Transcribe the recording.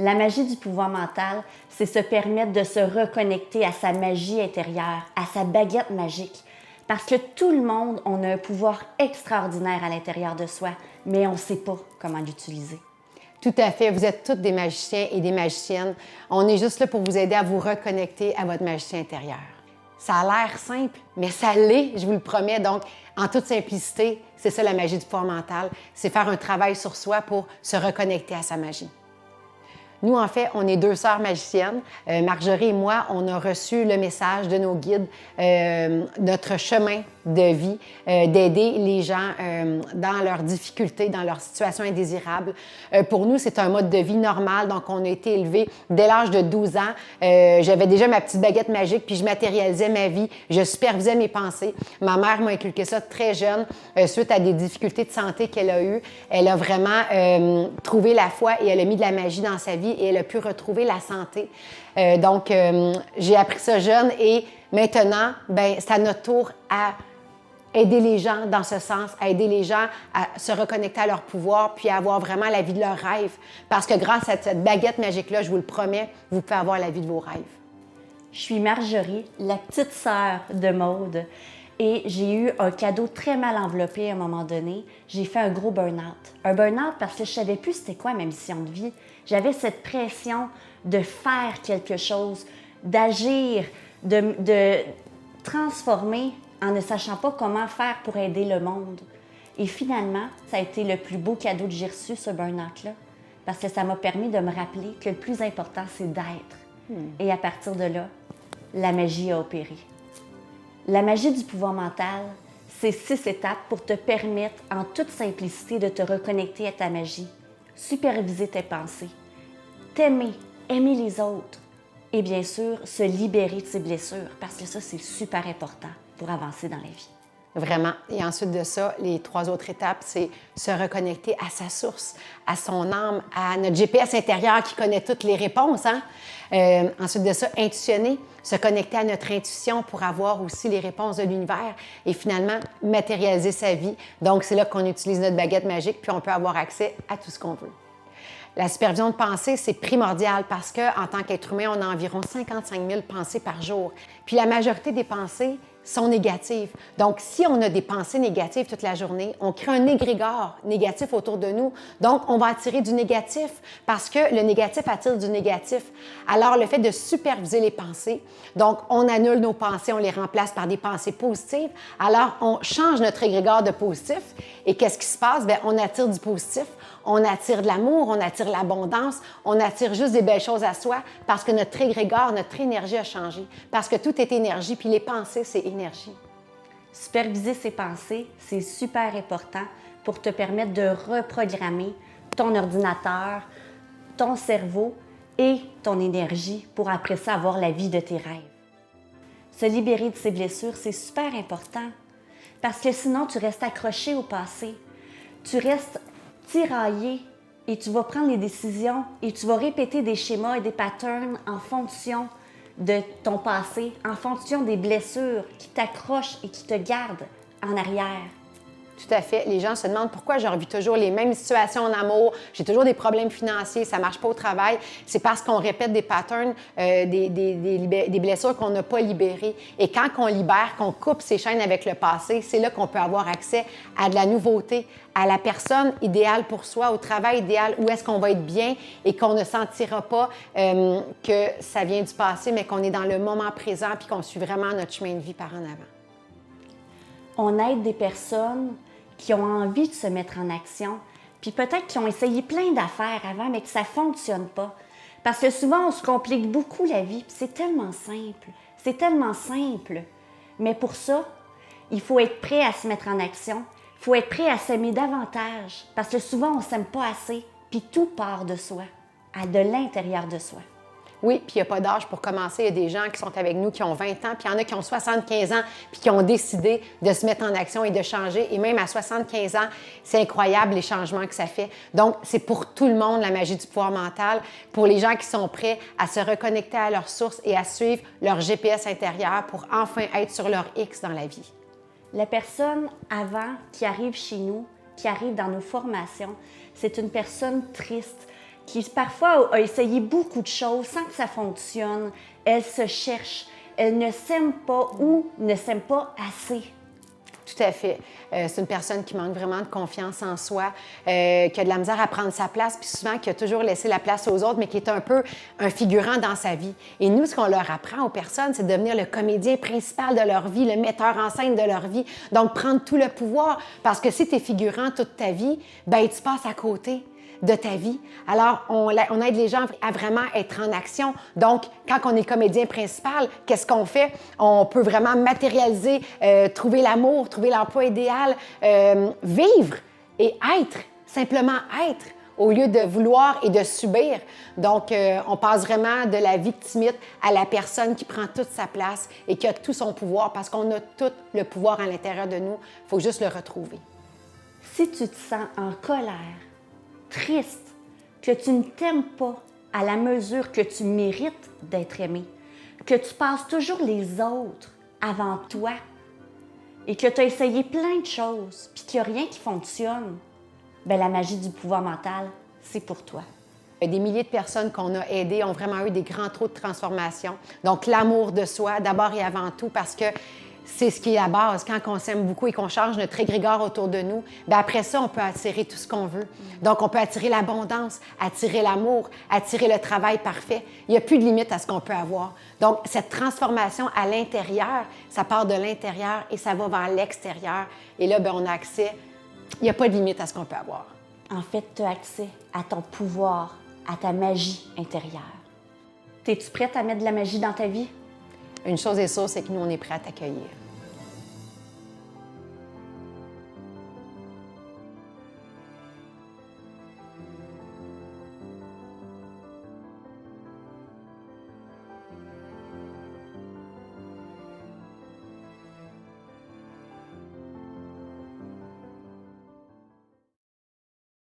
La magie du pouvoir mental, c'est se permettre de se reconnecter à sa magie intérieure, à sa baguette magique. Parce que tout le monde, on a un pouvoir extraordinaire à l'intérieur de soi, mais on ne sait pas comment l'utiliser. Tout à fait. Vous êtes toutes des magiciens et des magiciennes. On est juste là pour vous aider à vous reconnecter à votre magicien intérieur. Ça a l'air simple, mais ça l'est, je vous le promets. Donc, en toute simplicité, c'est ça la magie du pouvoir mental. C'est faire un travail sur soi pour se reconnecter à sa magie. Nous, en fait, on est deux sœurs magiciennes. Marjorie et moi, on a reçu le message de nos guides, notre chemin de vie, d'aider les gens dans leurs difficultés, dans leurs situations indésirables. Pour nous, c'est un mode de vie normal. Donc, on a été élevés dès l'âge de 12 ans. J'avais déjà ma petite baguette magique, puis je matérialisais ma vie. Je supervisais mes pensées. Ma mère m'a inculqué ça très jeune, suite à des difficultés de santé qu'elle a eues. Elle a vraiment trouvé la foi et elle a mis de la magie dans sa vie et elle a pu retrouver la santé. Donc, j'ai appris ça jeune et maintenant, ben, c'est à notre tour à aider les gens dans ce sens, à aider les gens à se reconnecter à leur pouvoir puis à avoir vraiment la vie de leurs rêves. Parce que grâce à cette baguette magique-là, je vous le promets, vous pouvez avoir la vie de vos rêves. Je suis Marjorie, la petite sœur de Maude, et j'ai eu un cadeau très mal enveloppé à un moment donné. J'ai fait un gros burn-out. Un burn-out parce que je ne savais plus c'était quoi ma mission de vie. J'avais cette pression de faire quelque chose, d'agir, de transformer en ne sachant pas comment faire pour aider le monde. Et finalement, ça a été le plus beau cadeau que j'ai reçu, ce burn-out-là, parce que ça m'a permis de me rappeler que le plus important, c'est d'être. Et à partir de là, la magie a opéré. La magie du pouvoir mental, c'est 6 étapes pour te permettre, en toute simplicité, de te reconnecter à ta magie, superviser tes pensées, t'aimer, aimer les autres et bien sûr, se libérer de ses blessures, parce que ça, c'est super important pour avancer dans la vie. Vraiment. Et ensuite de ça, les 3 autres étapes, c'est se reconnecter à sa source, à son âme, à notre GPS intérieur qui connaît toutes les réponses. Hein? Ensuite de ça, intuitionner, se connecter à notre intuition pour avoir aussi les réponses de l'univers et finalement matérialiser sa vie. Donc, c'est là qu'on utilise notre baguette magique puis on peut avoir accès à tout ce qu'on veut. La supervision de pensée, c'est primordial parce qu'en tant qu'être humain, on a environ 55 000 pensées par jour. Puis la majorité des pensées sont négatives. Donc, si on a des pensées négatives toute la journée, on crée un égrégore négatif autour de nous. Donc, on va attirer du négatif parce que le négatif attire du négatif. Alors, le fait de superviser les pensées, donc on annule nos pensées, on les remplace par des pensées positives. Alors, on change notre égrégore de positif. Et qu'est-ce qui se passe? Bien, on attire du positif. On attire de l'amour, on attire l'abondance, on attire juste des belles choses à soi parce que notre égrégore, notre énergie a changé. Parce que tout est énergie, puis les pensées, c'est énergie. Superviser ses pensées, c'est super important pour te permettre de reprogrammer ton ordinateur, ton cerveau et ton énergie pour après ça avoir la vie de tes rêves. Se libérer de ses blessures, c'est super important parce que sinon tu restes accroché au passé. Tu restes tiraillé et tu vas prendre les décisions et tu vas répéter des schémas et des patterns en fonction de ton passé, en fonction des blessures qui t'accrochent et qui te gardent en arrière. Tout à fait. Les gens se demandent pourquoi je revis toujours les mêmes situations en amour, j'ai toujours des problèmes financiers, ça ne marche pas au travail. C'est parce qu'on répète des patterns, des blessures qu'on n'a pas libérées. Et quand on libère, qu'on coupe ces chaînes avec le passé, c'est là qu'on peut avoir accès à de la nouveauté, à la personne idéale pour soi, au travail idéal, où est-ce qu'on va être bien et qu'on ne sentira pas que ça vient du passé, mais qu'on est dans le moment présent puis qu'on suit vraiment notre chemin de vie par en avant. On aide des personnes qui ont envie de se mettre en action, puis peut-être qui ont essayé plein d'affaires avant, mais que ça ne fonctionne pas. Parce que souvent, on se complique beaucoup la vie, puis c'est tellement simple. C'est tellement simple. Mais pour ça, il faut être prêt à se mettre en action. Il faut être prêt à s'aimer davantage. Parce que souvent, on ne s'aime pas assez, puis tout part de soi, de l'intérieur de soi. Oui, puis il n'y a pas d'âge pour commencer. Il y a des gens qui sont avec nous qui ont 20 ans, puis il y en a qui ont 75 ans, puis qui ont décidé de se mettre en action et de changer. Et même à 75 ans, c'est incroyable les changements que ça fait. Donc, c'est pour tout le monde la magie du pouvoir mental, pour les gens qui sont prêts à se reconnecter à leur source et à suivre leur GPS intérieur pour enfin être sur leur X dans la vie. La personne avant qui arrive chez nous, qui arrive dans nos formations, c'est une personne triste, qui parfois a essayé beaucoup de choses sans que ça fonctionne. Elle se cherche. Elle ne s'aime pas ou ne s'aime pas assez. Tout à fait. C'est une personne qui manque vraiment de confiance en soi, qui a de la misère à prendre sa place, puis souvent qui a toujours laissé la place aux autres, mais qui est un peu un figurant dans sa vie. Et nous, ce qu'on leur apprend aux personnes, c'est de devenir le comédien principal de leur vie, le metteur en scène de leur vie. Donc, prendre tout le pouvoir. Parce que si tu es figurant toute ta vie, ben tu passes à côté de ta vie. Alors, on aide les gens à vraiment être en action. Donc, quand on est comédien principal, qu'est-ce qu'on fait? On peut vraiment matérialiser, trouver l'amour, trouver l'emploi idéal, vivre et être, simplement être, au lieu de vouloir et de subir. Donc, on passe vraiment de la victimite à la personne qui prend toute sa place et qui a tout son pouvoir, parce qu'on a tout le pouvoir à l'intérieur de nous. Il faut juste le retrouver. Si tu te sens en colère, triste, que tu ne t'aimes pas à la mesure que tu mérites d'être aimé, que tu passes toujours les autres avant toi et que tu as essayé plein de choses puis qu'il n'y a rien qui fonctionne, bien, la magie du pouvoir mental, c'est pour toi. Des milliers de personnes qu'on a aidées ont vraiment eu des grands trous de transformation. Donc, l'amour de soi, d'abord et avant tout, parce que c'est ce qui est la base. Quand on s'aime beaucoup et qu'on change notre égrégore autour de nous, bien après ça, on peut attirer tout ce qu'on veut. Donc, on peut attirer l'abondance, attirer l'amour, attirer le travail parfait. Il n'y a plus de limite à ce qu'on peut avoir. Donc, cette transformation à l'intérieur, ça part de l'intérieur et ça va vers l'extérieur. Et là, bien, on a accès. Il n'y a pas de limite à ce qu'on peut avoir. En fait, tu as accès à ton pouvoir, à ta magie intérieure. Es-tu prête à mettre de la magie dans ta vie? Une chose est sûre, c'est que nous, on est prêts à t'accueillir.